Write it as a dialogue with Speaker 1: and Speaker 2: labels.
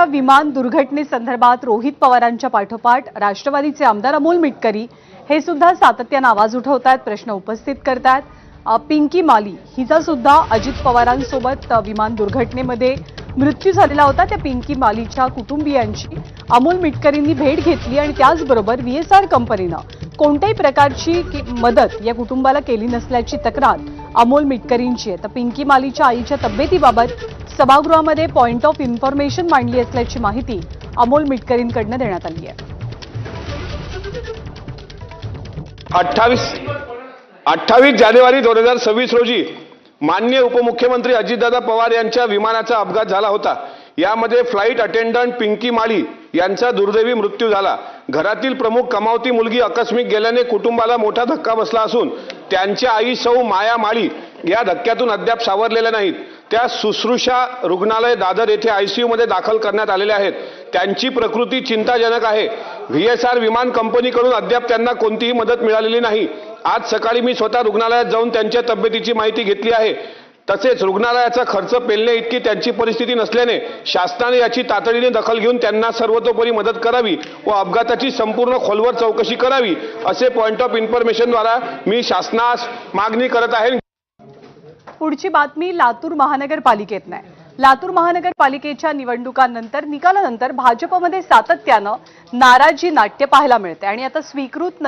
Speaker 1: विमान दुर्घटनेसंदर्भात रोहित पवारांच्या पाठोपाठ राष्ट्रवादीचे आमदार अमोल मिटकरी हे सुद्धा सातत्याने आवाज उठवतात, प्रश्न उपस्थित करतात। पिंकी माली हिचा सुद्धा अजित पवारांसोबत विमान दुर्घटनेमध्ये मृत्यू झालेला होता। त्या पिंकी मालीच्या कुटुंबियांची अमोल मिटकरींनी भेट घेतली आणि त्याचबरोबर व्हीएसआर कंपनीने कोणत्याही प्रकारची मदत या कुटुंबाला केली नसल्याची तक्रार अमोल मिटकरींची आहे। तर पिंकी मालीच्या आईच्या तब्येतीबाबत सभागृहामध्ये पॉइंट ऑफ इन्फॉर्मेशन मांडली असल्याची माहिती अमोल मिटकरींकडून देण्यात आली आहे।
Speaker 2: 28 जानेवारी 2026 रोजी माननीय उपमुख्यमंत्री अजितदादा पवार यांच्या विमानाचा अपघात झाला होता। यामध्ये फ्लाइट अटेंडंट पिंकी माळी यांचा दुर्दैवी मृत्यू झाला। घरातील प्रमुख कमावती मुलगी आकस्मिक गेल्याने कुटुंबाला मोठा धक्का बसला असून त्यांच्या आई सौ माया माळी या धक्क्यातून अद्याप सावरलेल्या नाहीत। त्या शुश्रूषा रुग्णालय दादर येथे आयसीयू मध्ये दाखल करण्यात आलेल्या आहेत। त्यांची प्रकृती चिंताजनक आहे। व्हीएसआर विमान कंपनीकडून अद्याप त्यांना कोणतीही मदत मिळालेली नाही। आज सकाळी मी स्वतः रुग्णालयात जाऊन त्यांच्या तब्येतीची माहिती घेतली आहे। तसेच रुग्णालयाचा खर्च पेलणे इतकी त्यांची परिस्थिती नसल्याने शासनाने याची तातडीने दखल घेऊन त्यांना सर्वतोपरी मदत करावी व अपघाताची संपूर्ण खोलवर चौकशी करावी असे पॉइंट ऑफ इन्फॉर्मेशन द्वारा मी शासनास मागणी करत आहे।
Speaker 1: पुढची बातमी लातूर महानगरपालिकेतून आहे। लातूर महानगरपालिकेच्या निकालानंतर भाजपमध्ये सातत्याने नाराजी नाट्य पाहायला मिळते आणि आता स्वीकृत नगर